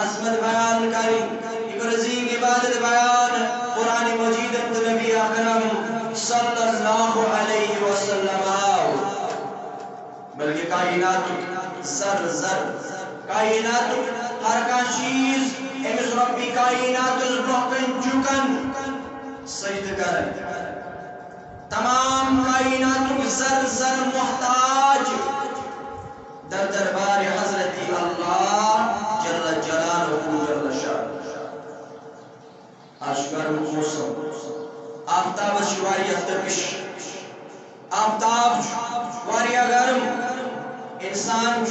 عظمت بیان کری ایک عظیم عبادت بیان قرآن مجید وزیدت نبی اکرم صلی اللہ علیہ وسلم بلکہ کائنات زر زر کائنات ہر کا چیز امس ربی کائنات برکن چکن سجد کر تمام کائنات زر زر محتاج در دربار حضرت اللہ جل جلالہ جل شانہ آج گرم موسم آفتاب شواری تپش آفتاب واریا گرم انسان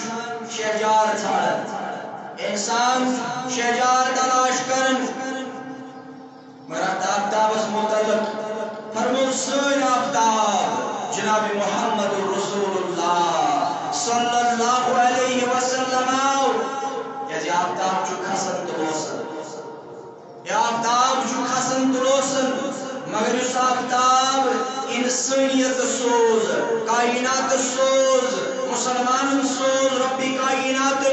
شہجار ژھانڈان انسان شہجار تلاش کرن مگر آفتابس متعلق فرمو سن آفتاب جناب محمد رسول اللہ صلی اللہ علیہ وسلم یہ آفتاب جو کھسن تلوسن یہ آفتاب جو کھسن تلوسن مگر اس آفتاب انسانیت سوز کائنات سوز مسلمان سوز ربی کائنات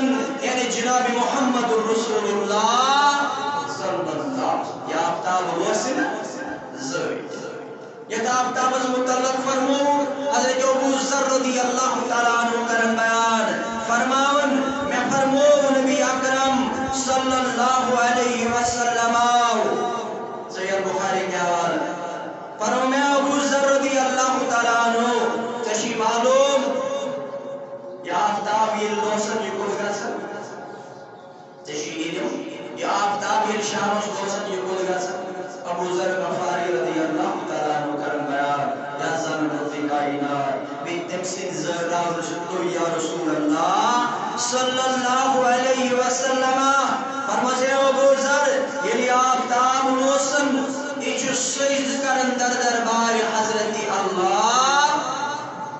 یعنی جناب محمد رسول اللہ صلی اللہ یہ آفتاب روسن زوید یہ آفتاب متعلق فرمو حضرت ابو ذر رضی اللہ تعالیٰ عنہ کرن بیان فرماون میں فرمو نبی اکرم صلی اللہ علیہ وسلم سید بخاری کے حوالہ فرمو میں ابو ذر رضی اللہ تعالیٰ عنہ تشی معلوم یہ آفتاب یہ لوسن یہ کل گسن تشی علم یہ آفتاب یہ شامش لوسن یہ کل گسن ابو ذر غفاری رضی اللہ تعالیٰ عنہ کرن بیان یا زمن فی کائنات بی تمسک ذرہ رسول یا رسول اللہ صلی اللہ علیہ وسلم فرماتے ابو ذر یہ آفتاب لوسن یہ سجد کرن در دربار حضرت اللہ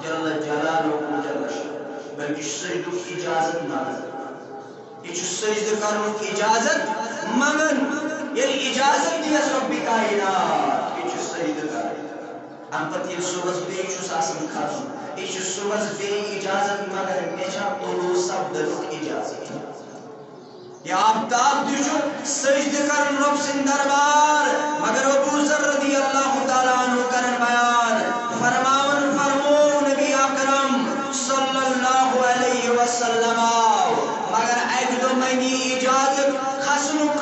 جل جلالہ جل شانہ بلکہ سجد اجازت نہ یہ سجد کرن اجازت مگن یہ اجازت دیس رب کائنات یہ سجد کرن ام پتہ یہ صبح بے آسان کھسن یہ صبح بے اجازت مگر میچا طلوع سبدک اجازت یہ آفتاب دیشو سجد کرن رب سن دربار مگر ابو ذر رضی اللہ تعالیٰ عنہ کرن بیان فرماون فرمو نبی اکرم صلی اللہ علیہ وسلم مگر ایک دو منی اجازت خسنک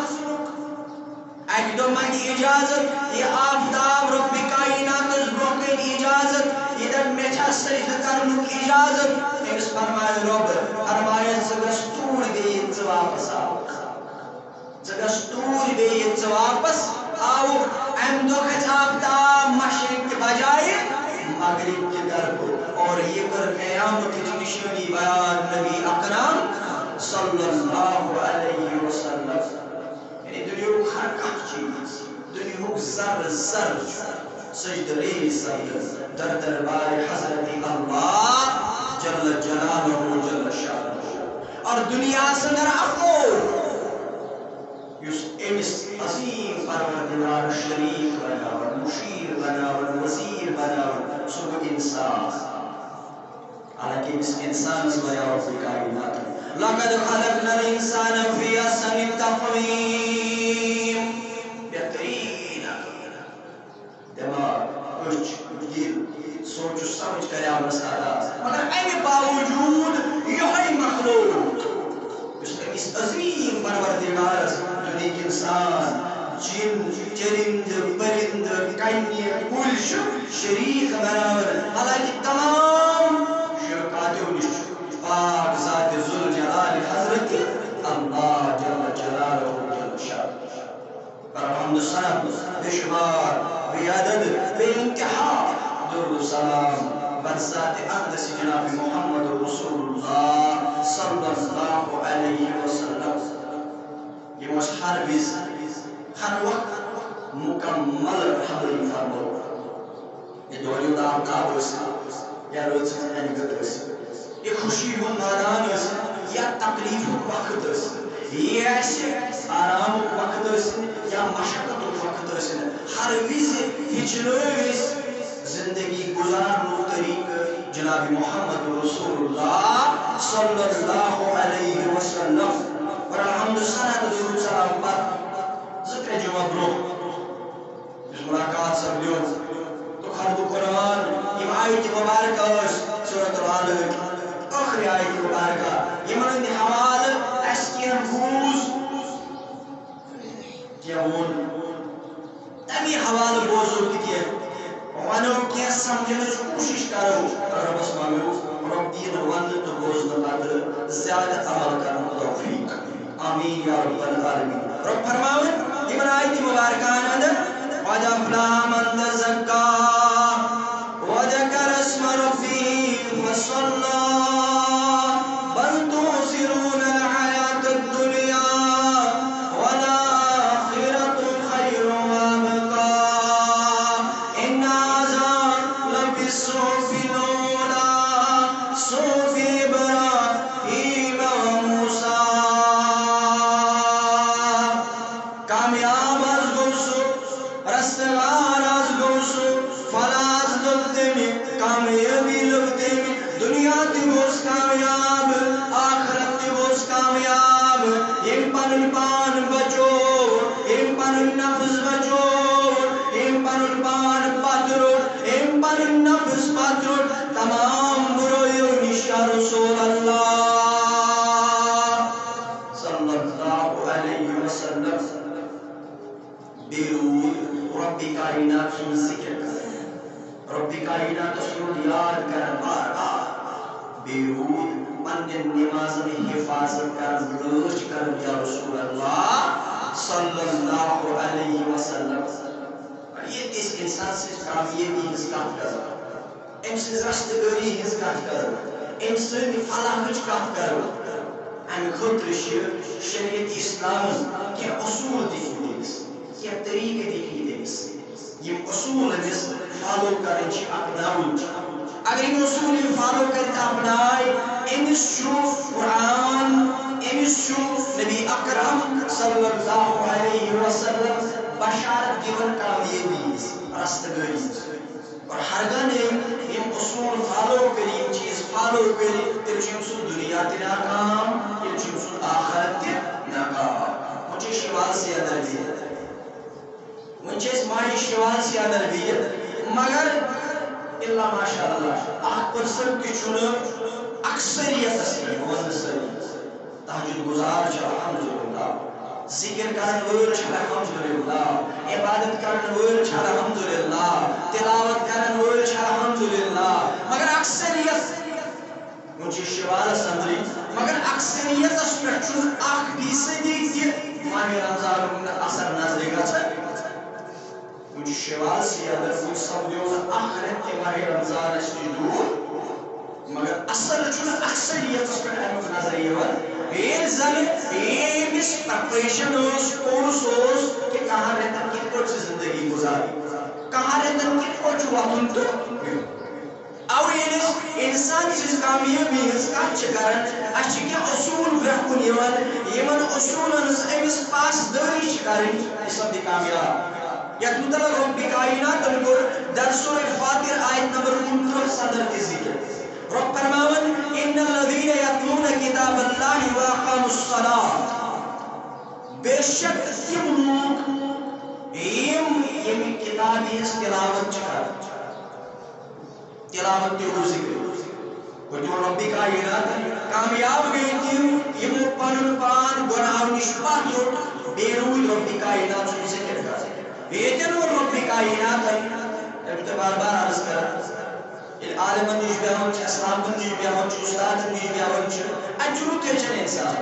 ایک دو منی اجازت یہ آفتاب رب کائنات برکن اجازت یہ در میچا سجد کرن اجازت اس فرمائے رب فرمائے سگستور دین واپس آو سگستور دین واپس آو ام دو کچھ آفتاب مشرق کے بجائے مغرب کے طرف اور یہ کر قیامت کی نشانی بیان نبی اکرم صلی اللہ علیہ وسلم یعنی دنیا کو ہر کچھ چیز دنیا کو زر زر سجد ریس در دربار حضرت اللہ جل جلالہ جل شانہ اور دنیا سندر اخو یس امس عظیم پروردگار شریف بناور مشیر بناور وزیر بناور سب انسان حالانکہ اس انسان سے بناور فی کائنات لقد خلقنا الانسان فی احسن تقویم بہترین دماغ کچھ دل سوچ سمجھ کر آمد مگر امی باوجود یہی مخلوق اس عظیم پروردگار دنیا انسان جن چرند پرند کنی کل شریک برابر حالانکہ تمام شرکاتوں نش پاک ذات ذوالجلال حضرت اللہ جل جلالہ جل شانہ پر الحمد سنہ بشمار بیادد بے انتہا درود سلام بر ذات اقدس جناب محمد رسول اللہ صلی اللہ علیہ وسلم یہ مجھ ہر وز ہر وقت مکمل حضری فرمو یہ دولیو دا آفتاب ہوئی یا روز سکتنی گت یہ خوشی ہو نادان ہوئی یا تکلیف وقت ہوئی یہ ایسے آرام وقت ہوئی یا مشکت وقت ہوئی ہر وز ہچلویز زندگی گزارنو طریق جناب محمد رسول اللہ صلی اللہ علیہ وسلم اور الحمد سنہ درود سلام پر ذکر جمع برو ملاقات سپدیو تو خلق قرآن یم آیت مبارکہ سورۃ العلق آخری آیت مبارکہ یمن ہند حوالہ اس کین بوز کیون تمی حوالہ بوزو تکیہ ونو کیا سمجھنس کوشش کرو ربس منگو رب دین ون تو بوزن پتہ زیادہ عمل کرن توفیق آمین یا رب العالمین رب فرماون یمن آیت مبارکان اندر قد افلح من تزکا وذکر اسم ربه فصلی بل تؤثرون الحیاة الدنیا والآخرة خیر وابقى ان هذا لفی الصحف الأولى صحف ابراہیم وموسیٰ کامیاب از گوسو رستگار از گوسو فلاز لبدمی کامیابی لبدمی دنیا تی گوس کامیاب آخرت تی گوس کامیاب یم پنن پان بچو یم پنن نفس بچو یم پنن پان پاترو یم پنن نفس پاترو تمام برویو نشا رسول اللہ صلی اللہ علیہ وسلم بیرون ربی کائنات سن ذکر کر ربی کائنات سن یاد کر بار بار بیرون پنن نماز میں حفاظت کر لوچ کر یا رسول اللہ صلی اللہ علیہ وسلم یہ اس انسان سے کامیابی ہز کت کر ام سے رستگاری ہز کت کر ام سے فلاحچ کت کر ام خطر شریعت اسلام کے اصول دیکھنیس کیا طریقے دیکھنی دیس یہ اصول امس فالو کریں چی اپناؤن اگر یہ اصول فالو کرتے اپنائے امس شو قرآن امس شو نبی اکرم صلی اللہ علیہ وسلم بشارت دیون کامیابی رستگاری اور ہرگاہ یہ اصول فالو کری یہ چیز فالو کری تیل چیم سن دنیا تی ناکام تیل چیم سن آخرت تی ناکام مجھے شوال سے ادر بھی مجھے اس مائی شوال سے ادر بھی مگر اللہ ماشاءاللہ آخ پرسن کی چنو اکثریت اسلی ونسلی تحجد گزار چا الحمدللہ ذکر کرن ویل چا الحمدللہ عبادت کرن ویل چا الحمدللہ تلاوت کرن ویل چا الحمدللہ مگر اکثریت مجھے شوال سمجھی مگر اکثریت اس پر چون آخ بیسدی کی ماہ رمضان اثر نظری گا چھا مجھے شوال سے اگر کوئی سمجھو آخرت کے ماہ رمضان اس کی دور مگر اصل چون اکثریت اس پر احمد نظری ہوا ایک زن ایک اس پرپریشن اس کورس اس کہ کہاں رہتا کت کو سے زندگی گزاری کہاں رہتا کت کو چواتن تو او انسان چیز کامیابی ہز کت چکرن اچھی کہ اصول برکن یون یمن اصول امس پاس داری چکرن اس وقت کامیاب یا مطلب رب کائنات انکر در سورہ فاتر آیت نمبر 19 صدر کی ذکر رب فرماون ان الذین یتلون کتاب اللہ واقاموا الصلاۃ بے شک یم لوگ یم کتابی تلاوت چکر تلاوت کی ذکر وہ جو رب کائنات کامیاب گئی تھی یم پنن پان گناہ نش پاتو بیرون رب کائنات سے ذکر کر بیتن و رب کائنات بار بار عرض کر عالم نیش بیاون چھ اسلام نیش بیاون چھ استاد نیش بیاون چھ اجرو تیچن انسان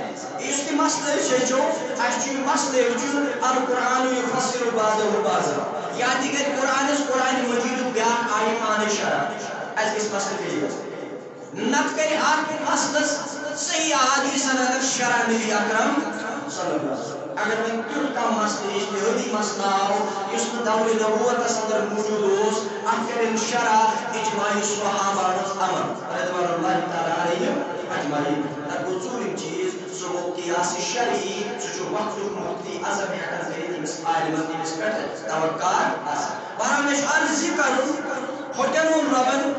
اس کی مسئلہ چھ جو اچھی مسئلہ جو القرآن یفسر بعضه بعضا یا دیگر قرآن مجید بیان آئیمان شرع از اس مسئلہ کے لیے نت کری آت مسئلہ صحیح آدھی سنگر شرع نبی اکرم صلی اللہ علیہ وسلم اگر میں کیوں کا مسئلہ اجتہادی مسئلہ ہو اس میں دور نبوت اندر موجود ہو اکثر شرع اجماعی صحابہ امر رضوان اللہ تعالی علیہ اجمعین اربوزور چیز سو قیاس شرعی سو مخلوق مقتی اعظم حکم کریں اس عالم اس پر توقع برام اشعار ذکر ہوتن ربن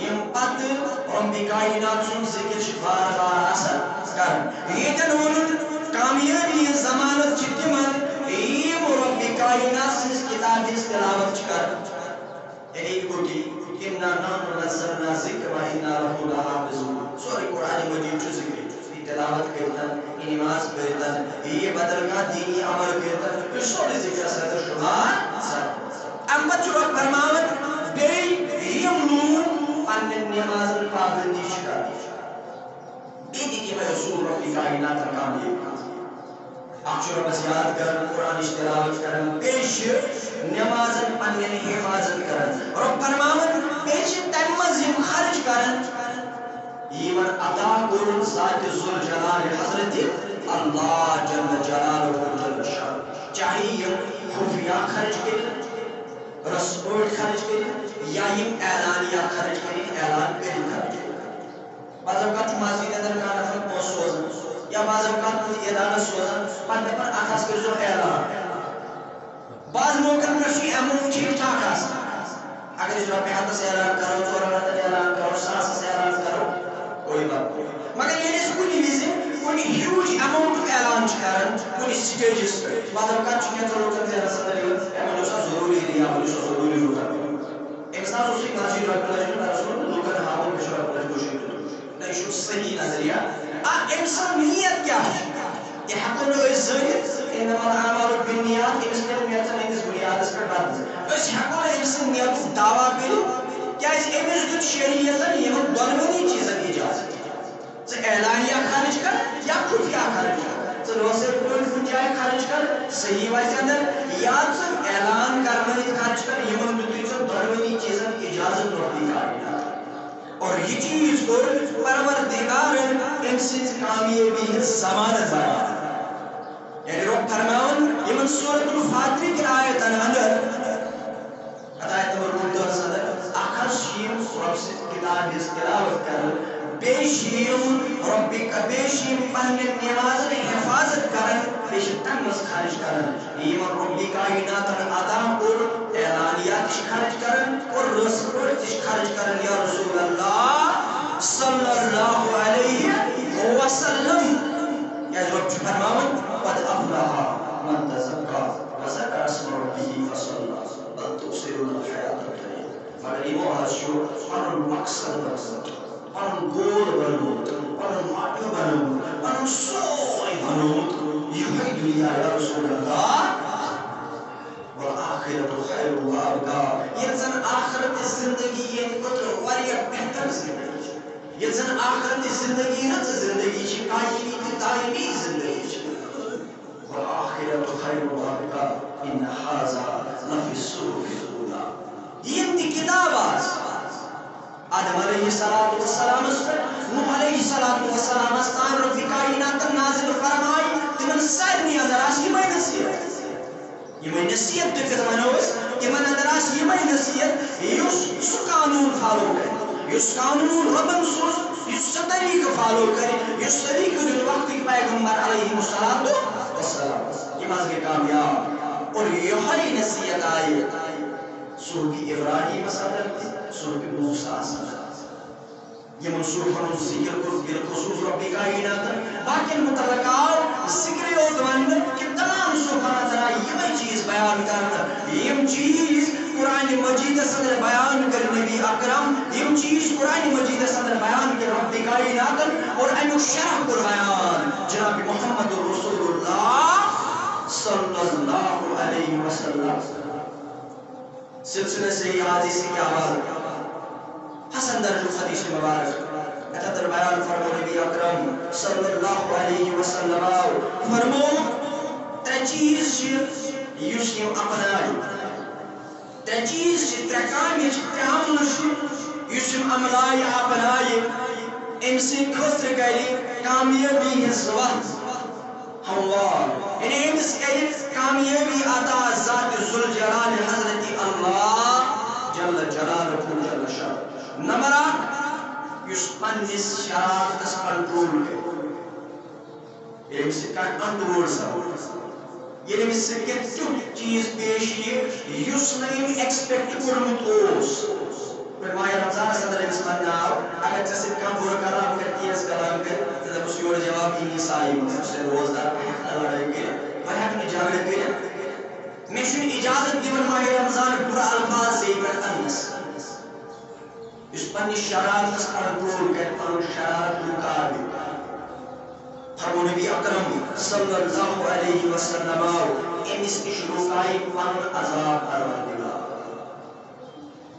یم پت رب کائنات سن ذکر بار بار اثر کر یہ کامیابی ضمانت چھ تمن ایم رب کائنات سنس کتاب اس تلاوت کر یعنی گوٹی اِنَّا نَحْنُ نَزَّلْنَا ذِكْرَ وَإِنَّا لَهُ لَحَافِظُونَ سورہ قرآن مجید چو ذکر تلاوت کرتن نماز کرتن یہ بدرگاہ دینی عمل کرتن یہ سورہ ذکر صدر شمار اما چورا فرماوت بے یم لون پنن نماز پابندی شکر بیدی کی میں رسول ربی کائنات کامیاب اکشور بس یاد کرن قرآن اشتراوت کرن پیش نماز پنن حفاظت کرن رب فرماوت پیش تیمز یم خرج کرن ایمن عطا کرن ذات ذوالجلال حضرت اللہ جل جلالہ جل شان چاہیے یم خفیہ خرج کرن رسپورٹ خرج کرن یا یم اعلانیہ خرج کرن اعلان کرن خرج بعض اوقات مسجد اندر کا نفر پوسٹ سوزن یا بعض اوقات مجھے اعلان سوزن پندے پر آخاص کر جو اعلان بعض موقع پر شی امون ٹھیک ٹھاک آسا اگر اس رب حد سے اعلان کرو چورا رتن اعلان کرو ساس سے اعلان کرو کوئی بات مگر یہ اس کنی ویزی کنی ہیوج اماؤنٹ اعلان کرن کنی سٹیجز پر بعض اوقات چکے تو لوگن سے رسل لیو امون اسا ضروری دیا امون اسا ضروری روکا انسان اسی مسجد رب اللہ رسول لوگن حاضر بشر اللہ کوشش نہیں شو صحیح نظریہ انسان نیت کیا ہے یہ حقن و ظاہر انما الاعمال بالنیات اس نے نیت نہیں اس بنیاد اس پر بات اس حقن انسان نیت دعویٰ کرے کیا اس امس دیت شریعت یہ دونونی چیزن اجازت ہے اعلانیہ خارج کر یا خفیہ خارج کر روسے کوئی خفیہ خارج کر صحیح وجہ اندر یا اعلان کرنے خارج کر یہ دیت دونونی چیزن اجازت ربی کائنات اور یہ چیز کو پروردگار امسیز کامیابی ضمانت بیان یعنی رب فرماون یمن سورۃ الفاتحہ کی آیت اندر ہدایت نمبر 2 صدر آخر شیم رب سے کتاب اس تلاوت کر بیشیم ربی کا بیشیم پہنے نماز حفاظت کرن بیشیم تنمس خارج کرن ایمان ربی کائنات عطا اور اعلانیات خارج کرن اور رسول خارج کرن یا رسول اللہ صلی اللہ علیہ وسلم یا رب فرماون قد افلح من تزکا وذکر اسم ربه فصلى بل تؤثرون الحیاة الدنیا مگر یہ شو پنن مقصد پنن گول بنو پنن ماٹو بنو پنن سوئی بنو یہ دنیا یا رسول اللہ والآخرت خیر و ابقا یہ زن آخرت زندگی یہ قدر واریا بہتر زندگی یہ زن آخرت زندگی نت زندگی چی قائمی کی دائمی زندگی چی والآخرت خیر و ابقا ان حاضا لفی الصحف الاولی یہ دی کتابات آدم علیہ السلام نوح علیہ السلام استان رب کائنات نازل فرمائی تمن سارنی اندراس یہ میں نصیحت دکت منوز تمن اندراس یہ میں نصیحت یس قانون فالو کرے یس قانون ربن سوز یس طریق فالو کرے یس طریق دن وقت پیغمبر علیہ السلام یہ مازگے کامیاب اور یہ نصیحت آئی صحبی ابراہیم صدر صحبی موسیٰ صدر یہ منصور فرون ذکر کو بالخصوص ربی کائنات باقی متعلقات ذکر اور دوانگر کہ تمام سبحانہ تعالی یہ میں چیز بیان کرنا یہ چیز قرآن مجید صدر بیان کر نبی اکرم یہ چیز قرآن مجید صدر بیان کر ربی کائنات اور اینو شرح پر بیان جناب محمد رسول اللہ صلی اللہ علیہ وسلم سلسلہ سے یہ حدیث کی آواز حسن درجو حدیث مبارک اتدر بیان فرمو نبی اکرم صلی اللہ علیہ وسلم فرمو ترچیز یوسیم اپنائی ترچیز ترکامی ترامل یوسیم عملائی اپنائی امسی خسر کری کامیابی اس وقت ہموار انہیں امس کری کامیابی عطا ذات ذوالجلال حضرت اللہ جل جلالہ جل شان نمبر 8 یس پنس شرارتس کنٹرول ایک سے کنٹرول سا یہ نمی سکت تیو چیز پیش یہ یس نیم ایکسپیکٹ کرمت اوس پھر ماہ رمضان صدر انسان ناو اگر جیسے کم بور کلام کرتی ہے اس کلام کر تو اس یور جواب ہی نہیں سائی اس سے روزدار لڑائی کے بہٕ ہٮ۪کہٕ نہٕ جھگڑٕ کٔرِتھ مےٚ چھُنہٕ اِجازت دِوان ماہِ رمضان بُرٕ الفاظ زیٚیہِ پٮ۪ٹھ اَننَس یُس پنٛنِس شرارتس کنٹرول کرِ پنُن شرارت رُکاوِ فرمو نبی اکرم صلی اللہ علیہ وسلم أمِس نِش رُکایہِ پنُن عذاب پروردگار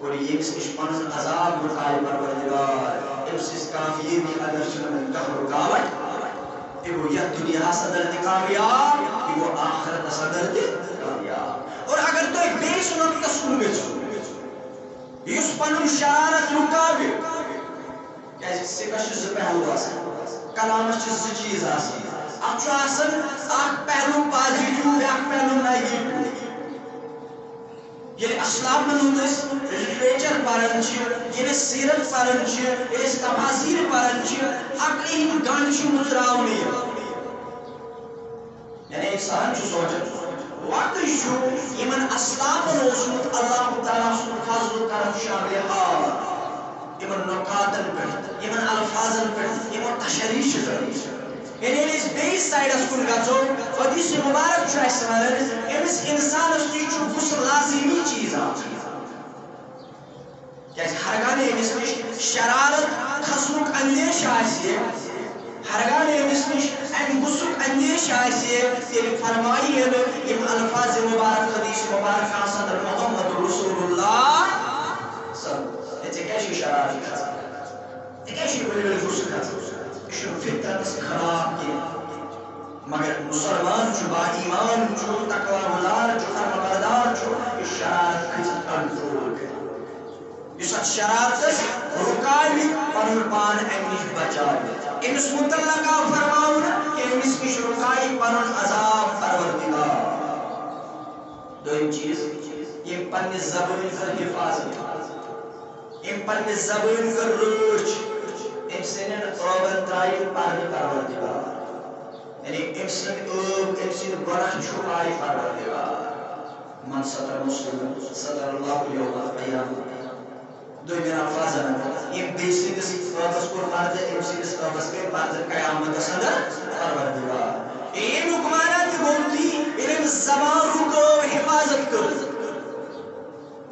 اور ییٚمِس نِش پنُن عذاب رُکایہِ پروردگار أمۍ سٕنٛز کامیٲبی اگر چھُنہٕ کانٛہہ رُکاوٹ یہِ گوٚو یتھ دُنیاہس اندر تہِ کامیاب یہِ گوٚو آخرتس اندر تہِ کامیاب اور اگر تُہۍ بیٚیہِ نۄقطس کُن گٔژھِو یُس پنُن شرارت رُکاوِ کیازِ سِکس چھِ زٕ پہلوٗ آسان کلامس چھِ زٕ چیٖز آسان اکھ چھُ آسان اکھ پہلوٗ پازِٹِو بیٛاکھ پہلوٗ نیگیٹِو ییٚلہِ اسلامن ہُنٛد أسۍ لِٹریچر پران چھِ ییٚلہِ أسۍ سیٖرت پران چھِ ییٚلہِ أسۍ تفاصیٖل پران چھِ عقلہِ ہٕنٛدۍ گنٛڈ چھِ مُژراونہٕ یِوان یعنی اِنسان چھُ سونٛچان واقعی چھُ یِمن اسلامن اوسمُت اللہ تعالیٰ سُنٛد فضل و کرم شاملِ حال یِمن نُقاتن پٮ۪ٹھ یِمن الفاظن پٮ۪ٹھ یِمو تشریح چھِ کٔرمٕژ یعنی ییٚلہِ أسۍ بیٚیِس سایڈس کُن گژھو حدیث مُبارک چھُ اَسہِ وَنان أمِس اِنسانس نِش چھُ غُسل لازمی چیٖز آسان کیازِ ہرگاہ أمِس نِش شرارت کھسنُک اندیش آسہِ ہرگاہ أمِس نِش اَمہِ غُسُک اندیش آسہِ تیٚلہِ فرمایہِ یِم الفاظ مُبارک حدیث مُبارک آسان محمد رسول اللہ ژےٚ کیٛازِ چھُے شرارت کھسان ژےٚ کیٛازِ چھُے ؤلۍ ؤلۍ غُسہٕ کھسان یہِ چھُنہٕ فطرتس خلاف کینٛہہ مگر مُسلمان چھُ با ایمان چھُ تقوا گُزار چھُ فرمانبردار چھُ یہِ شرارت کھٔسِتھ کنٹرول کرِ یُس اتھ شرارتس رُکاوِ پنُن پان امہِ نِش بچاوِ أمِس مُتعلق آو فرماونہٕ کہِ أمِس نِش رُکایہِ پنُن عذاب پروردگار دوٚیِم چیٖز ییٚمۍ پننہِ زبٲنۍ کٔر حِفاظت أمۍ پننہِ زبٲنۍ کٔر رٲچھ أمۍ سٕنٛدٮ۪ن ٲبن ترٛایہِ پردٕ پروردگار یعنی أمۍ سٕنٛدۍ ٲب أمۍ سٕنٛدۍ گۄناہ چھُپایہِ پروردگار من ستر مسلم ستر اللہ یوم القیامہ دوٚیمٮ۪ن الفاظن ییٚمۍ بیٚیہِ سٕنٛدِس ٲبس کوٚر پردٕ أمۍ سٕنٛدِس ٲبس گٔے پردٕ قیامتس اندر پروردگار امیُک معنی تہِ گوٚو تی ییٚلہِ أمۍ زبان رُکٲو حِفاظت کٔر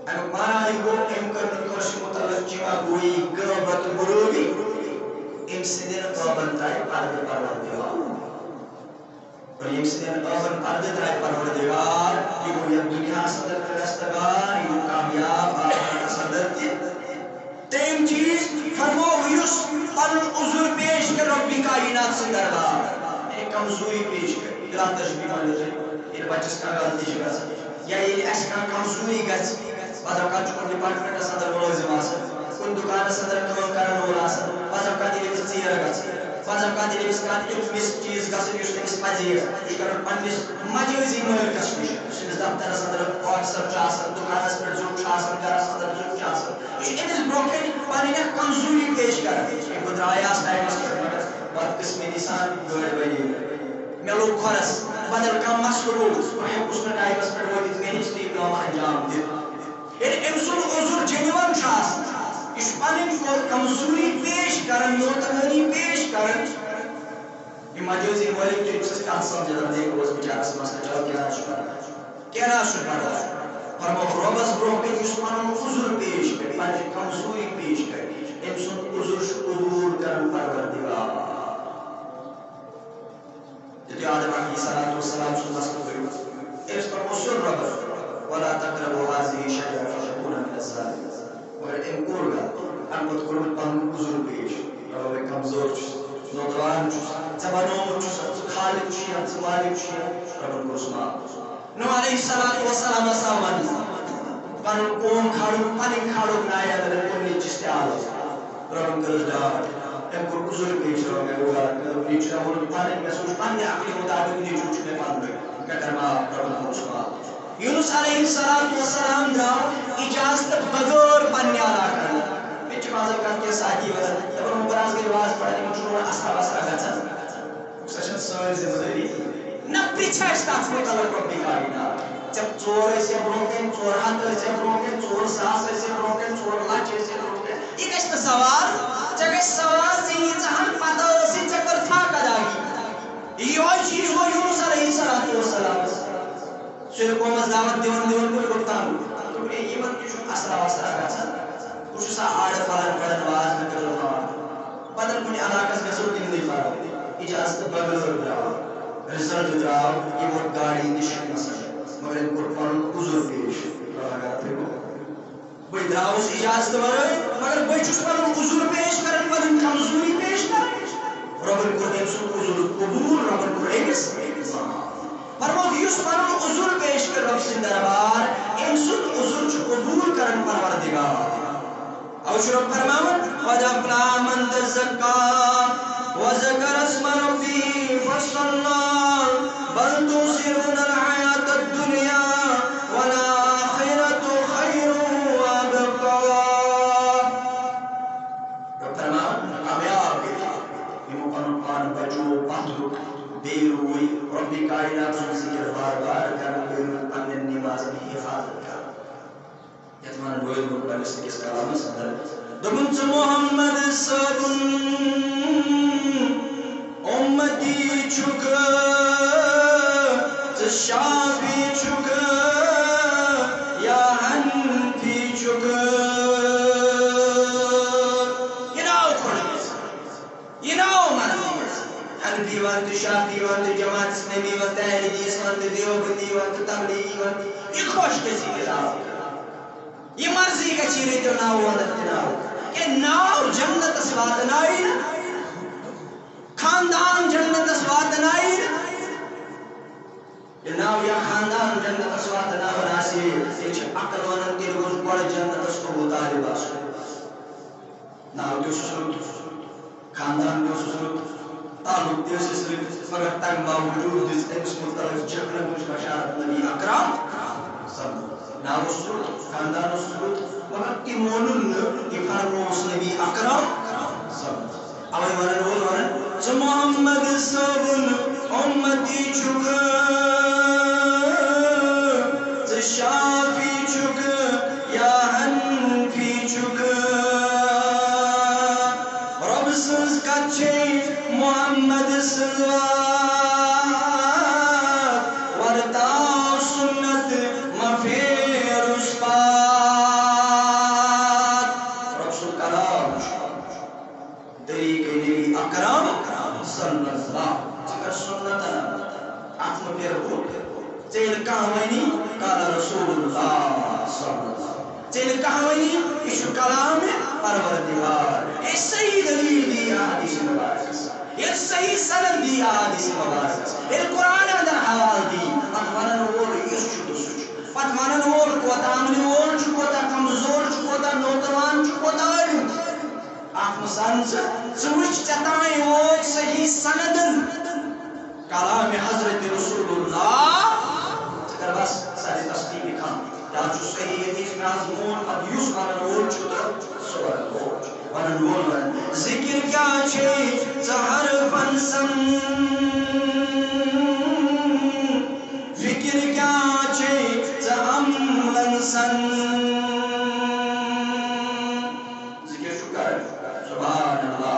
امیُک معنی یہِ گوٚو أمۍ کٔر نہٕ کٲنٛسہِ مُتعلق چِمہ گویی غٲبت غُرٲبی أمۍ سٕنٛدٮ۪ن ٲبن ترٛایہِ پردٕ پروردگار اور ییٚمہِ سٕنٛدٮ۪ن ٲبن پردٕ ترٛایہِ پروردگار یہِ گوٚو یتھ دُنیاہس اندر فرستگار یہِ گوٚو کامیاب آخرتس اندر تہِ ترٛیٚیِم چیٖز فرمو یُس پنُن عُذر پیش کرِ رۄبِ کائنات سٕنٛدِ دربار یعنی کمزوری پیش کرِ بِلا تشبیہ مٲنِو تُہۍ ییٚلہِ بچس کانٛہہ غلطی چھِ گژھان یا ییٚلہِ اَسہِ کانٛہہ کمزوری گژھِ بعض اوقات چھُ کُنہِ ڈپارٹمنٹس اندر مُلٲزِم آسان کُنہِ دُکانس اندر کٲم کرن وول آسان بعض اوقات ییٚلہِ أمِس ژیر گژھِ بعض اوقات ییٚلہِ أمِس کانٛہہ تیُتھ مِس چیٖز گژھِ یُس أمِس پزِ یہِ چھُ کران پننِس مجٲزی مٲلکس نِش یُس أمِس دفترس اندر آفیسر چھُ آسان دُکانس پٮ۪ٹھ زیُٹھ چھُ آسان گرس اندر زیُٹھ چھُ آسان یہِ چھُ أمِس برونٛہہ کنہِ پنٕنۍ اکھ کمزوری پیش کران بہٕ درٛایاس ٹایمس پٮ۪ٹھ مگر بدقٕسمتی سان گٲڑۍ بنے مےٚ لوٚگ کھۄرس بدل کانٛہہ مسلہٕ گوٚو بہٕ ہیوٚکُس نہٕ ٹایمس پٮ۪ٹھ وٲتِتھ مےٚ ہیٚچ نہٕ یہِ کٲم انجام دِتھ ییٚلہِ أمۍ سُنٛد عُذر جینوَن چھُ آسان یہِ چھُ پنٕنۍ کمزوری پیش کران نوتنٲنی پیش کران یہِ مجٲزی مٲلِک چھُ أمِس کتھ سمجھان دیکھو اوس بِچارس مسلہٕ چلو کیٛاہ چھُ پرواے فرمو رۄبس برونٛہہ کَنہِ یُس پنُن عُذر پیش کرِ پننہِ کمزوری پیش کرِ أمۍ سُنٛد عُذر چھُ قبوٗل کران پروردگار یُتھُے آدم علیہ الصلوۃ والسلام سُنٛد مسلہٕ کٔرِو أمِس فرمو سیوٚد رۄبس ولا تقربوا هذه الشجرة فتكونا من الظالمين مگر أمۍ کوٚر غلط اَمہِ پتہٕ کوٚر مےٚ پنُن عُذر پیش رۄبا بہٕ کمزور چھُس نوجوان چھُس ژےٚ بنوومُت چھُس ژٕ خالق چھُ یا ژٕ مالک چھُ رۄبن کوٚرُس معاف نوح علیہ الصلوۃ والسلام آو وننہٕ پنُن قوم کھالُن پنٕنۍ کھالُن نایہِ اندر کوٚر نیٚچِس تہِ آلو رۄبن کٔرٕس ڈاٹ أمۍ کوٚر عُذر پیش رۄبا مےٚ گوٚو غلط مےٚ دوٚپ نیٚچوٗ ووٚنُن پنٕنۍ مےٚ سوٗنٛچ پننہِ عقلہِ مُطابق نیٚچوٗ چھُ مےٚ پنُنُے مےٚ کر معاف رۄبن کوٚرُس معاف یونس علیہ الصلوۃ والسلام درٛاو اِجازتہٕ بغٲر پننہِ علاقن مےٚ چھِ بعض اوقات کینٛہہ ساتھی ونان دپان بہٕ حظ گٔے واز پران یِمن چھُ روزان اثرا وسرا گژھان سۄ چھنہٕ سٲنۍ ذمہٕ دٲری نہ پرٛژھ اَسہِ تتھ مُتعلق رۄبِ کائنات ژےٚ ژور ٲسیا برونٛہہ کَنہِ 400 ٲسیا برونٛہہ کَنہِ 4,000 ٲسیا برونٛہہ کَنہِ 2 لچھ ٲسیا برونٛہہ کَنہِ یہِ گژھِ نہٕ سوال ژےٚ گژھِ سوال ژےٚ ییٖژاہن پتہ ٲسٕے ژےٚ کٔرتھا قداگی یِہوے چیٖز گوٚو یونس علیہ الصلوۃ والسلام سُہ قومس دعوت دِوان کوٚر گُفتان دوٚپُن ہے یِمن تہِ چھُ اثرا وثرا گژھان بہٕ چھُس آرٕ پھلن پڑھان واز مےٚ کٔرٕن ہاں بدل کُنہِ علاقس گژھو تِمنٕے پرو اجازت بغٲر درٛاو رِزلٹ درٛاو یہِ ووت گاڑِ ہِنٛدِ شکلہِ مگر أمۍ کوٚر پنُن عُذر پیش بہٕ درٛاوُس اجازت ورٲے مگر بہٕ چھُس پنُن عُذر پیش کران پنٕنۍ کمزوری پیش کران رۄبن کوٚر أمۍ سُنٛد عُذر قبوٗل رۄبن کوٚر أمِس فرموو یُس پنُن عُذر پیش کر رۄب سٕنٛدِ دربار أمۍ سُنٛد عُذر چھُ قبوٗل کران پروردگار او چھُ رۄب فرماوان قد افلح من تزکا وذکر اسم ربه فصلى بل تؤثرون الحیاة الدنیا والآخرة خیر وابقى رب فرماوان کامیاب یمو پنُن پان بچو پتھرُک بیٚیہِ روٗے رۄبِ کائنات سُنٛد ذِکر بار بار کران بیٚیہِ پننٮ۪ن نمازن حفاظت کران یتھ ونان روزمُت پننِس أکِس کلامس اندر دوٚپُن ژٕ محمد صٲبُن اُمتی چھُکھ ژٕ شافی چھُکھ یا حنفی چھُکھ یہِ ناو چھوڑ یہِ ناو مرضی حنفی ون تہٕ شافی ون تہٕ جماعت اسلامی ون تہٕ اہل حدیث ون تہٕ دیوبندی ون تہٕ تبلیغی ون یہِ خۄش گژھی یہِ ناو یہِ مرضی گژھی رٔٹِو ناو ونن تہِ ناو کہ ناو جنتس واتنائی خاندان جنتس واتنائی یہ ناو یا خاندان جنتس واتناون آسہِ یہ چھِ عقل ونان تیٚلہِ گوٚژھ گۄڈٕ جنتس قبوٗ طالب آسُن ناو تہِ اوسُس رُت خاندان تہِ اوسُس رُت تعلق تہِ ٲسِس رٕتۍ مگر تمہِ باوجوٗد دِژ أمِس مُتعلق جہنمٕچ بشارت نبی اکرم ناو اوسُس رُت خاندان اوسُس رُت مگر تہِ مونُن نہٕ یہِ فرمووُس نبی اکرم اوے ونان وول ونان ژٕ محمد صٲبُن اُمتی چھُکھ ژٕ شافی چھُکھ یا حنفی چھُکھ رۄب سٕنٛز کتھ چھے محمد سٕنٛز وات ورتاو سُنت مہ پھیرُس پات رۄب سُنٛد کلام چھُ طریٖقے نبی اکرم صلی اللہ ژٕ کر سُنتن اتھ مہ پھیر بُتھ ژےٚ ییٚلہِ کانٛہہ وَنی قال رسول اللہ صلی اللہ ژےٚ ییٚلہِ کانٛہہ وَنی یہِ چھُ کلامِ پروردگار ییٚلہِ صحیح دلیٖل دی احادیث مبارکس ییٚلہِ صحیح سند دی احادیث مبارکس ییٚلہِ قرآن اندر حوالہٕ دی پتہٕ ونن وول یُس چھُ تہٕ سُہ چھُ پتہٕ ونن وول کوتاہ امنہِ وول چھُ کوتاہ کمزور چھُ کوتاہ نوتوان چھُ کوتاہ عٲلِم اتھ منٛز سن ژٕ وٕچھ ژےٚ تانۍ ووت صحیح سندن کلام حضرت رسول اللہ ژٕ کر بس سارے تصدیق خان یا چھُ صحیح حدیث مےٚ حظ مون پتہٕ یُس ونن وول چھُ تہٕ سُہ ونن وول چھُ ونن وول ونن ذکر کیٛاہ چھے ژٕ حرفن سن فکر کیٛاہ چھے ژٕ عملن سن ذکر چھُ کران سبحان اللہ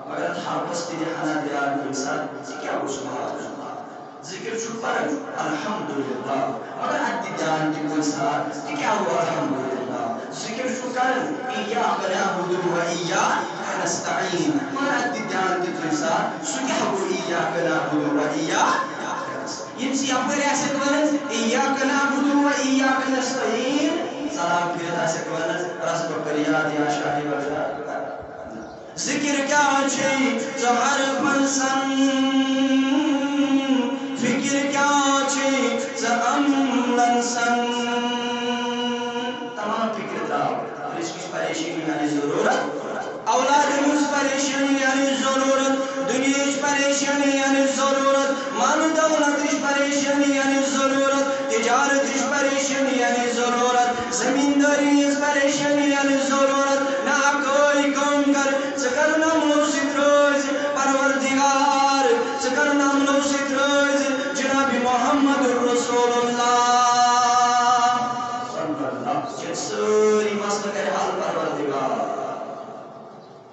مگر اتھ حرفس تہِ دِ ہنا دیان کُنہِ ساتہٕ ژٕ کیٛاہ گوٚژھ سبحان اللہ ذکر چھُ پران الحمدللہ مگر اتھ دِ دیان تہِ کُنہِ ساتہٕ تہِ کیٛاہ گوٚو الحمدللہ ذکر چھُ کران ایاک نعبد و ایاک نستعین مگر اتھ دِ دیان تہِ کُنہِ ساتہٕ سُہ کیٛاہ گوٚو ایاک نعبد و ایاک یِم ژٕ یپٲرۍ آسکھ ونان ایاک نعبد و ایاک نستعین سلام پھِرِتھ آسکھ ونان رسب فریاد یا شاہ بغداد ذکر کیٛاہ چھے ژٕ حرفن سن فکر کیٛاہ چھے ژٕ عملن سن تمام فکر درٛاو رزقٕچ پریشٲنی یعنی ضروٗرت اولاد ہٕنٛز پریشٲنی یعنی ضروٗرت دُنیہٕچ پریشٲنی یعنی ضروٗرت مال دولتٕچ پریشٲنی یعنی ضروٗرت تجارتٕچ پریشٲنی یعنی ضروٗرت زمیٖندٲری ہٕنٛز پریشٲنی یعنی ضروٗرت نہ اکٲے کٲم کر ژٕ کر نملو سۭتۍ روزِ پروردگار ژٕ کر نملو سۭتۍ روزِ جناب محمد رسول اللہ صلی اللہ چون سٲری مسلہٕ کرِ حل پروردگار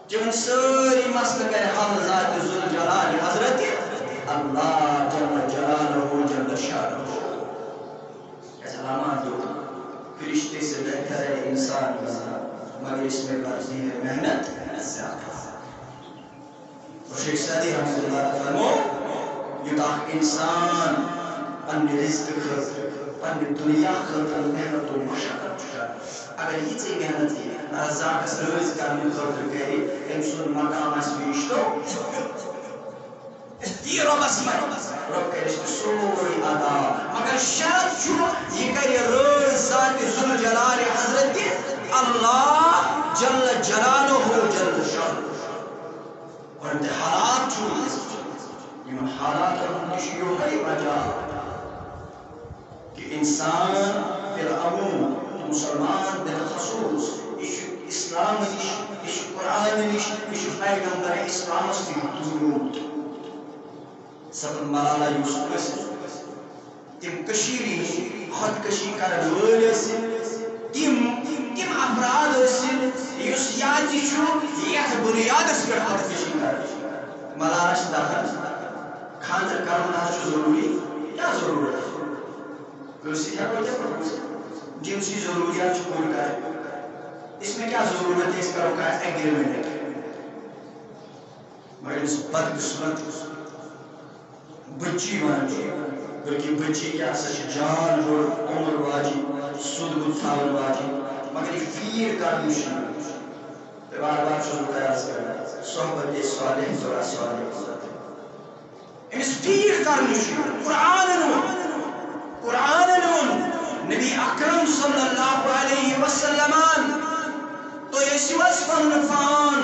چون سٲری مسلہٕ کرِ حل ذات ذوالجلال حضرت اللہ جل جلالہ جل شانہ علامات دو فرشتے سے بہتر ہے انسان بنا مگر اس میں کرتی ہے محنت زیادہ. اور شیخ سعدی رحمۃ اللہ علیہ فرمو یوتاہ انسان پنہ رزق خاطر پنہ دنیا خاطر محنت و مشقت اگر یہ محنت یہ رزاقس رٲضۍ کرنہٕ خٲطرٕ کرِ أمۍ سُنٛد مقام آسہِ بیش تو یہ رۄبس منٛز رۄب کرِ سورُے ادا مگر شرط چھُ یہِ کرِ رٲضۍ ذاتِ ذوالجلال حضرت اللہ جل جلالہ جل شانہ. اور حالات چھُ یِمن حالاتن ہُنٛد چھُ یِہوٚے وجہ کہ انسان بالعموم مسلمان بالخصوص یہ اسلام نش یہ قرآن نش یہ پیغمبر اسلام نش دور سب ملالا یوسف تم کشیری خودکشی کرن وٲلۍ ٲسِن تم افراد ٲسِن یُس یاد چھُ یتھ بنیادس پٮ۪ٹھ خودکشی کران ملالا چھِ دپان خاندر کرُن حظ چھُ ضروٗری کیٛاہ ضروٗرت کٲنٛسہِ ہٮ۪کو کینٛہہ جنسی ضروریات چھِ پوٗرٕ کرٕنۍ اس میں کیا ضرورت ہے اس کرو کا ایگریمنٹ مگر اس بدقسمت بچی ونان بلکہ بچی کیا سا جان روڑ عمر واجی سود گتھاون واجی مگر یہ فیر کرنی چھُ بار بار چھُس بہٕ عرض کران صحبت صالح ذرا صالح أمس فیر کرنی چھُ قرآن نون نبی اکرم صلی اللہ علیہ وسلم تو ٲسِو حظ پنُن پان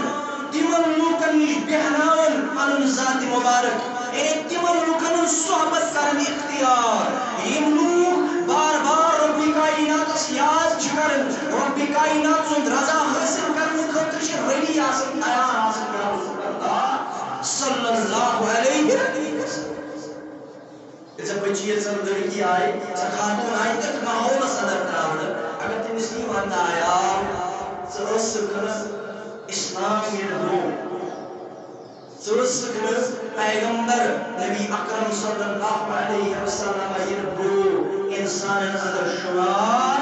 تِمن لوٗکن نِش بیٚہناوان پنُن ذات مبارک تِمن لوٗکن ہُنٛد صحبت کرن اختیار یِم لوٗکھ بار بار رۄبِ کایناتس یاد چھِ کران رۄبِ کاینات سُنٛد رضا حٲصِل کرنہٕ خٲطرٕ چھِ ریڈی آسان تیار آسان یا رسول اللہ صلی اللہ علیہ وسلم. ژےٚ بچی ژٕ لڑکی آیہِ ژےٚ خاتوٗن آیہِ تٔتھۍ ماحولس اندر تراونہٕ اگر تٔمِس یی وننہٕ آیاو ژٕ ٲسٕکھ نہٕ اسلام یِنہٕ برٛونٛہہ ژٕ ٲسٕکھ نہٕ پیغمبر نبی اکرم صلی اللہ علیہ وسلم یِنہٕ برٛونٛہہ انسانن اندر شُمار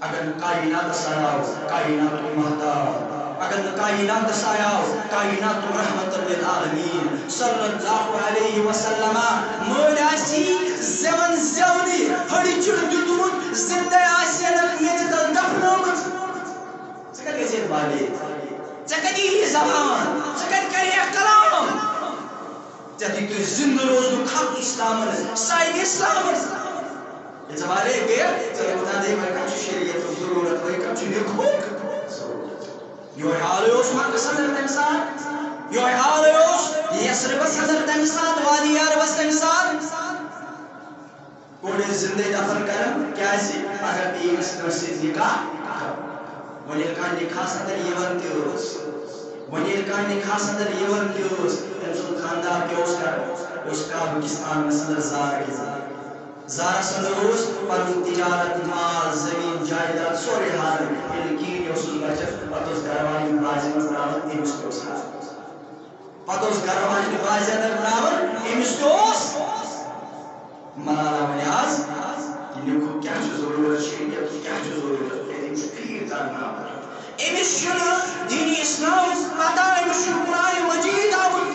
اگر نہٕ کایناتس آیاو کایناتُک محتاب اگر نہ کائنات آیاو کائنات رحمت للعالمین صلی اللہ علیہ وسلم مول آسی زمن زونی ہڑی چڑ دیتمت زندہ آسینک میت تل دفنومت ژٕ کتہِ گژھِ والے ژےٚ کتہِ یی زبان ژٕ کتہِ کری کلام ژےٚ دِتُے زندہ روزنُک حق اسلامن صاحب اسلامن ییٚلہِ ژٕ والے گٔیہِ ژےٚ بتا دے وۄنۍ کم چھُ شریعتُک ضروٗرت وۄنۍ کم چھُ نیُک یہ حال اوس مکہ صدر تمہِ ساتہٕ یہ حال اوس یثرب صدر تمہِ ساتہٕ وادی عربس تمہِ ساتہٕ کوٚر ٲسۍ زندے دفن کران کیازِ اگر تہِ ییٚمِس کٲنٛسہِ سۭتۍ نکاح وۄنۍ ییٚلہِ کانٛہہ نکاحس اندر یِوان تہِ ٲس وۄنۍ ییٚلہِ کانٛہہ نکاحس اندر یِوان تہِ ٲس تٔمۍ سُنٛد خانٛدار کیٛاہ اوس کران اوس کعبہٕ کِس آنگنس اندر زار گِنٛدان زارس اندر اوس پنُن تجارت مال زمین جائیداد سورُے حاضر ییٚلہِ کِہیٖنۍ اوسُس بچت پتہٕ اوس گرٕ واجنہِ بازِ منٛز تراوان أمِس تہِ اوس حاضر پتہٕ اوس گرٕ واجنہِ بازِ اندر تراوان أمِس تہِ اوس ملالا وۄنۍ آز یہِ نیُک کیٛاہ چھُ ضروٗرت شریعتُک کیٛاہ چھُ ضروٗرت کیٛازِ أمِس چھُ فیٖر کرناوان أمِس چھُنہٕ دیٖنِ اسلام پتہ أمِس چھُ قرآنِ مجیٖد آمُت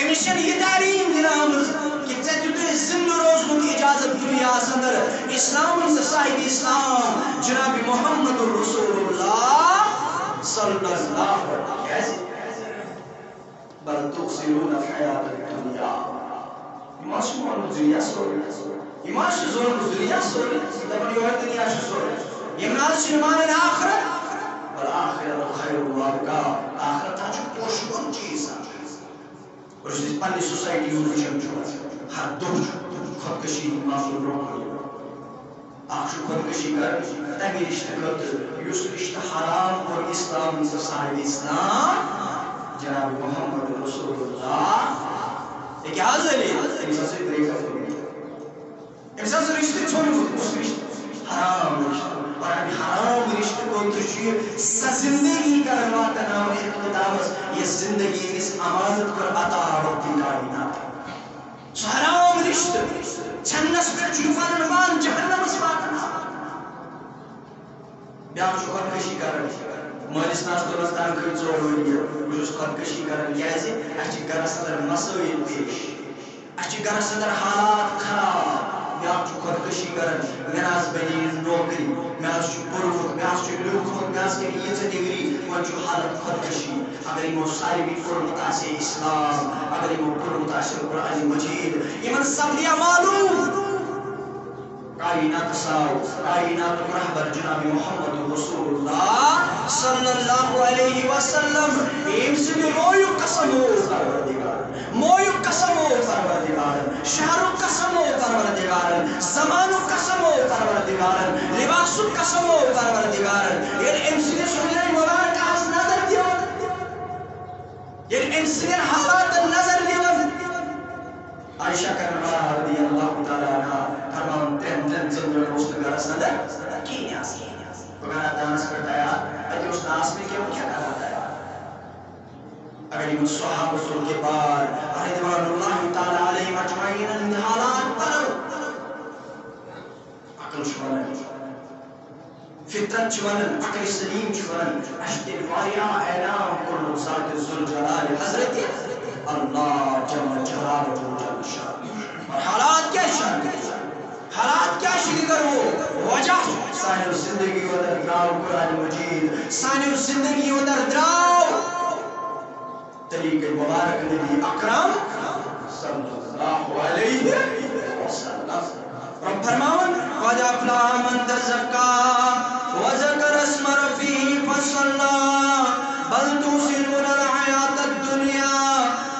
أمِس چھَنہٕ یہِ تعلیٖم دِنہٕ آمٕژ کہ ژےٚ دِتُے زندٕ روزنُک اجازت دُنیاہس اندر اسلامن تہٕ صاحب اسلام جناب محمد رسول اللہ صلی اللہ علیہ بل تؤثرون الحیاة الدنیا یِم حظ چھِ مونمُت دُنیا سورُے یِم حظ چھِ زورمُت دُنیا سورُے دپان یِہوٚے دُنیا چھُ سورُے یِم نہ حظ چھِنہٕ مانان آخرت والآخرة خیر وابقى آخرت حظ چھُ پوشہٕ وُن چیٖز اور اس نے پنی سوسائٹی ہوں وچھن چھو ہر دو خودکشی معصول روک اخ خودکشی کر تمی رشتہ خاطر یُس رشتہ حرام اور اسلام سے صاحب اسلام جناب محمد رسول اللہ یہ کیا حاضر ہے امس ہسا بریک اپ امس ہسا رشتہ چھوڑمُت اس رشتہ حرام رشتہ اور ابھی حرام رشتہ خاطر سا زندگی کرن واتناوان اقتدامس یہ زندگی اس امانت کر عطا رب کائنات سو حرام رشتہ چھنس پہ چھوپن مان جہنم اس واتن بیاکھ چھُ خودکشی کران مٲلِس ناس دوٚپنس تنخواہ 4 ؤری بہٕ چھُس خودکشی کران کیازِ اَسہِ چھِ گرس اندر مسٲیل پیش اَسہِ چھِ گرس اندر حالات خراب بیاکھ چھُ خودکشی کران مےٚ نہ حظ بنے نوکری مےٚ حظ چھُ پوٚرمُت مےٚ حظ چھُ لیوٗکھمُت مےٚ حظ کٔرۍ ییٖژاہ ڈگری وۄنۍ چھُ حالت خودکشی اگر یِمو ساروی پوٚرمُت آسہِ ہے اسلام اگر یِمو پوٚرمُت آسہِ ہے قرآن مجیٖد یِمن سپدیا معلوم کائنات ساو کائنات رہبر جناب محمد رسول اللہ صلی اللہ علیہ وسلم ایم سے مویو قسم ہو پروردگار مویو قسم ہو پروردگار شہر قسم ہو پروردگار زمان قسم ہو پروردگار لباس قسم ہو پروردگار یہ ایم سے سننے مبارک آس نظر دیون یہ ایم سے حالات نظر دیون عائشہ کربلا رضی اللہ تعالی عنہ فرمان تن زندگی اس گھر اندر کی نیاز بغیر دانس کرتا ہے اگر اس ناس میں کیا کرتا ہے اگر یہ صحابہ کے بعد رضوان اللہ تعالی علیہم اجمعین ان حالات پر عقل شوان فطرت شوان عقل سلیم شوان اشتر واریا اعلام کل ذات ذوالجلال حضرت اللہ جل جلالہ اور حالات کیا شان حالات کیا شکل کرو وجہ سانی زندگی ودر دراو قرآن مجید سانی زندگی ودر دراو طریق مبارک نبی اکرم صلی اللہ علیہ وسلم رب فرماون قد افلح من تزکا وذکر اسم ربہ فصلی بل تؤثرون الحیاۃ الدنیا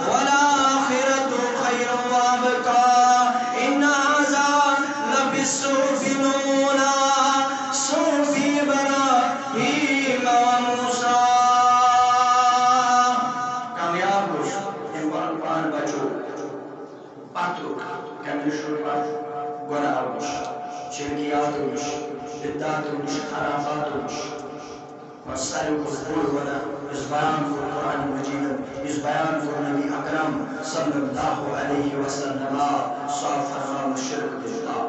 والآخرۃ خیر وابقى ان ھذا لفی الصحف الأولی صحف ابراہیم وموسیٰ کامیاب ہوش ان قرآن بچو پاتو کیملی شروع گناہ ہوش شرکیات ہوش بدعات ہوش خرافات ہوش وسائل کو بول ہونا اس بیان کو قرآن مجید اس بیان کو نبی اکرم صلی اللہ علیہ وسلم صاف فرمان شرک باللہ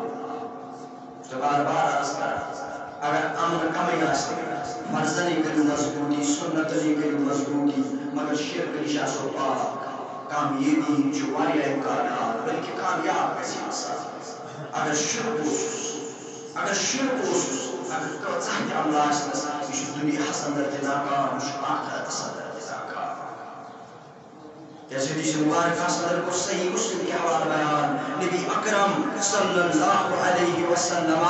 تو بار بار عرض کر اگر امن کمی آستے مرزنی کری مضبوطی سنتنی کری مضبوطی مگر شرک نشا سو پاک کامیابی جواری امکانات بلکہ کامیاب کسی مسئلہ اگر شرک اوسوس اگر کتھا کہ اللہ اسنس یہ دنیا حسن در ناکام یہ آخرت صدر ناکام جیسے حدیث مبارکہ صدر کو صحیح مسلم کے حوالہ بیان نبی اکرم صلی اللہ علیہ وسلم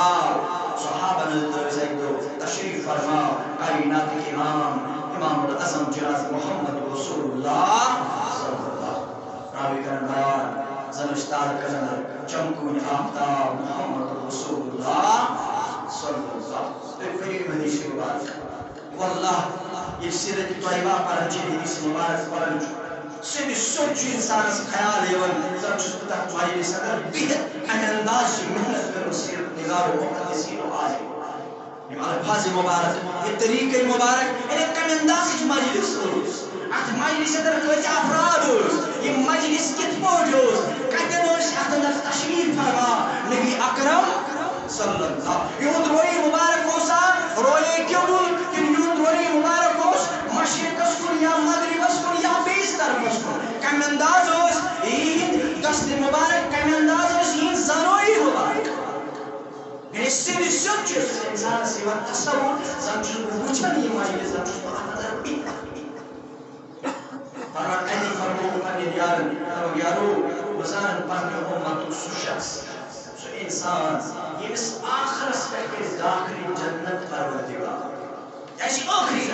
صحابہ نے تشریف فرما کائنات کے امام الاعظم جناب محمد رسول اللہ صلی اللہ راوی کرن بیان زمستار کرن چمکون آفتاب محمد رسول اللہ صلی اللہ ایک فریم حدیث مبارک واللہ یہ سیرت طیبہ پڑھن چی حدیث مبارک پڑھن سیدی سوچ انسان سے خیال ہے سب چیز پتہ تمہاری صدر بیت انداز محنت کر سیرت نگار و محدثین و آئے الفاظ مبارک یہ طریقہ مبارک انہیں کم انداز کی مجلس ہوس ات مجلس در کوئی افراد ہوس یہ مجلس کت پوٹ ہوس کتن ہوس ات اندر تشریف فرما نبی اکرم صلی اللہ یہود روئی مبارک ہوسا روئی کیوں کہ یہود روئی مبارک ہوس مشرق اسکن یا مغرب اسکن یا بیس طرف اسکن کم انداز ہوس این دست مبارک کم انداز ہوس این زنوئی مبارک یعنی سیدی سب چیز انسان سیوا تصور زن چیز بوچھن یہ مجلس زن چیز بہت در بیت فرمان ایدی فرمو پنی یارو بزان پنی امت سو شخص سو انسان یہ اس آخر اسپیکٹ کے داخلی جنت پروردگار ایسی آخری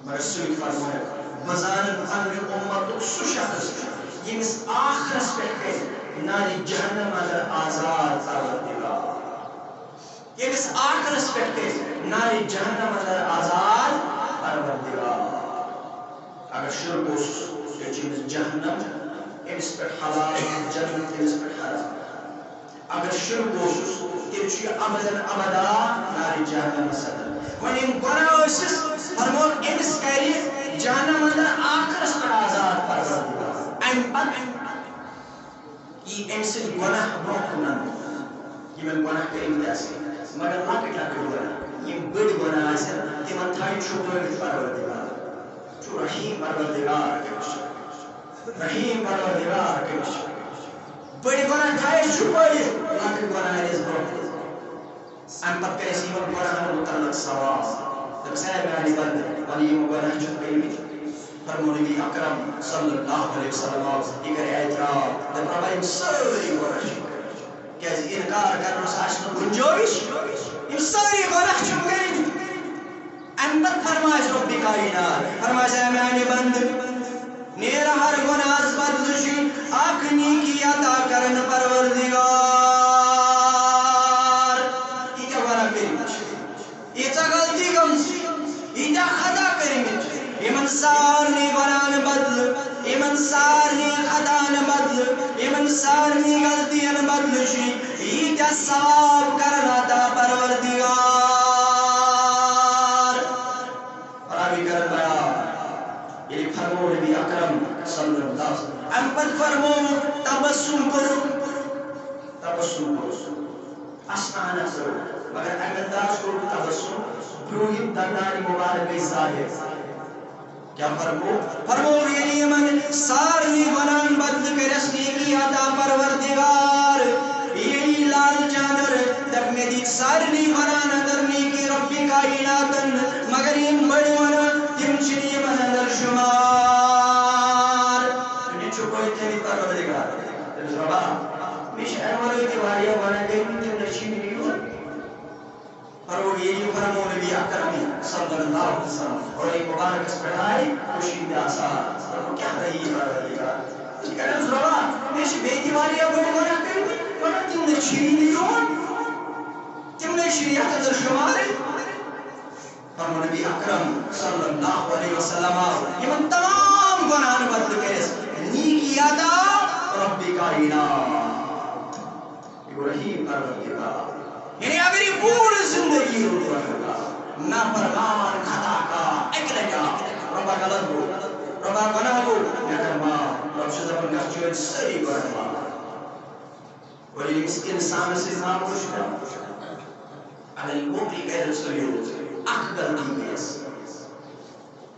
مرسول فرمائے بزان پنی امت سو شخص یہ اس آخر اسپیکٹ کے ناری جہنم اگر آزاد پروردگار یہ اس آخر اسپیکٹ کے ناری جہنم اگر آزاد پروردگار اگر شرک اس یہ چیز جہنم اس پر حلال جنت اس پر حرام اگر شرک اس یہ چیز ابدا ابدا ناری جہنم صدر ون ان گناہس فرمون امس کری جہنم اندر آخرس پر آزاد پروردگار ام پت یہ ام سے گناہ برکن یہ گناہ کریم آسے مگر لکٹ لکٹ گناہ یہ بڑ گناہ آسے تمن تھائی چھپڑ پروردگار چھو رحیم پروردگار رحیم پروردگار بڑ گناہ تھائی چھپڑ لکٹ گناہ اس برکن ام پت کرے سیون گناہ متعلق سوال تب سیر میں آلی بند ولی یہ گناہ چھپڑ فرمو نبی اکرم صلی اللہ علیہ وسلم یہ کرے اعتراف دب ربا ساری گناہ کیازِ انکار کرنس آسہِ نہٕ گنجٲیش یِم سٲری گۄناہ چھِم کٔرِتھ اَمہِ پتہٕ فرمایس رۄبِ کائنات فرمایس اے میانہِ بنٛدٕ نیر ہر گۄناہس بدلہٕ چھُے اکھ نیکی عطا کرن پروردگار ییٖتیاہ گۄناہ کٔرمٕتۍ چھِ ییٖژاہ غلطی گٔمٕژ ییٖتیاہ خطا کٔرمٕتۍ یِمن سارنٕے گۄناہن بدلہٕ یِمن سارنٕے خطاہن بدلہٕ یِمن سارنٕے غلطین بدلہٕ چھُے ییٖتیاہ ثواب کرن عطا پروردگار ربی کرن بیان ییٚلہِ فرمو نبی اکرم صلی اللہ علیہ وسلم اَمہِ پتہٕ فرمو تبسم کوٚرُکھ تبسم کوٚرُکھ اسنان ژٔر مگر اَمہِ انداز کوٚرُکھ تبسم برٛونٛہِم دندانہِ مُبارک گٔے ظاہر کیا فرمو یعنی یمن سارنی گناہن بدل کرس نیکی عطا پروردگار یعنی لال چادر تک میں دیت سارنی گناہن اندر نیکی رب کائناتن مگر یم بڑی ونا تم چھنی یمن اندر شمار تمہیں چھپوئی تیری پروردگار ربا میش انوری تیواری وانا گئی تم نشینی نیون فرمو یہ فرمو نبی اکرم صلی اللہ علیہ وسلم اور ایک مبارک اس پڑھائی خوشی میں آسان فرمو کیا رہی پروردگار یہ کہنے ربا میش بیتی والی اپنے گناہ کرنی گناہ تم نے چھینی نیون تم نے شریعت اندر شمار فرمو نبی اکرم صلی اللہ علیہ وسلم یہ تمام گناہن بدل کرس نیکی عطا رب کائنات یہ رحیم پروردگار یعنی اگر یہ پوری زندگی ہوگا نا پرمان خطا کا اکلے جا ربا غلط ہو ربا گناہ ہو یا کرما رب سے زبان کا چوئے سری گناہ ولی اس انسان سے ناموش کر اگر موقعی کہہ رسولی ہو اک غلطی بیس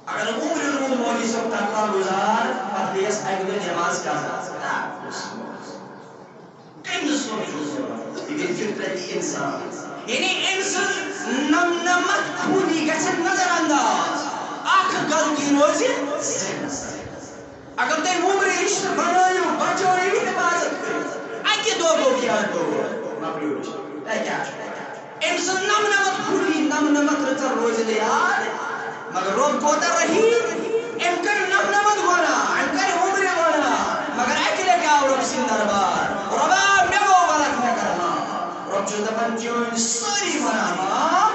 اگر عمر رمود مولی سب تقوی گزار پر دیس اگلے نماز کا کئی نسلوں میں جوزر یہ فطرتی انسان یعنی انسان نمت خونی گچھن نظر انداز آنکھ غلطی روزی اگر تے عمر رشتہ بنائیو بچوئی بھی نبازت کرے اکی دو گو کیا دو مقلوب رشتہ اے کیا انسان نمت خونی نمت رچر روزی لیاد مگر رب کو در رہی امکر نمت گونا امکر عمر گونا مگر اکلے کیا رب سن دربار ربا میگو غلط نہ کرنا رب جو دفن چون ساری بنانا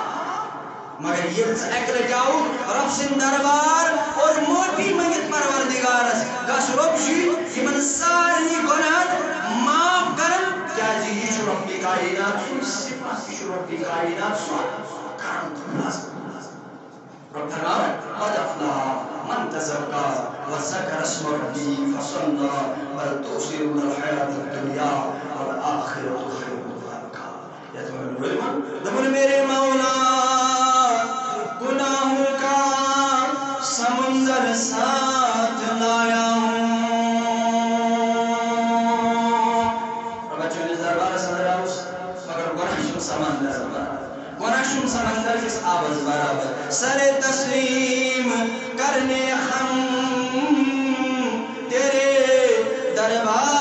مگر یہ اکلے جاؤ رب سن دربار اور موٹی منگت پروردگار گاس رب جی یہ من ساری گناہ معاف کرن کیا جی یہ رب کی کائنات صفات کی رب کی کائنات کرم تو رب فرمائے قد افلح من تزكى وذكر اسم ربه فصلى بل تؤثرون الحياة الدنيا والآخرة خير وأبقى یا تمہیں میرے مولا گناہوں کا سمندر ساتھ لایا ہوں رب چونی دربار صدر آؤس مگر گناہشم سمندر کس آواز برابر سر تسلیم کرنے ہم تیرے دربار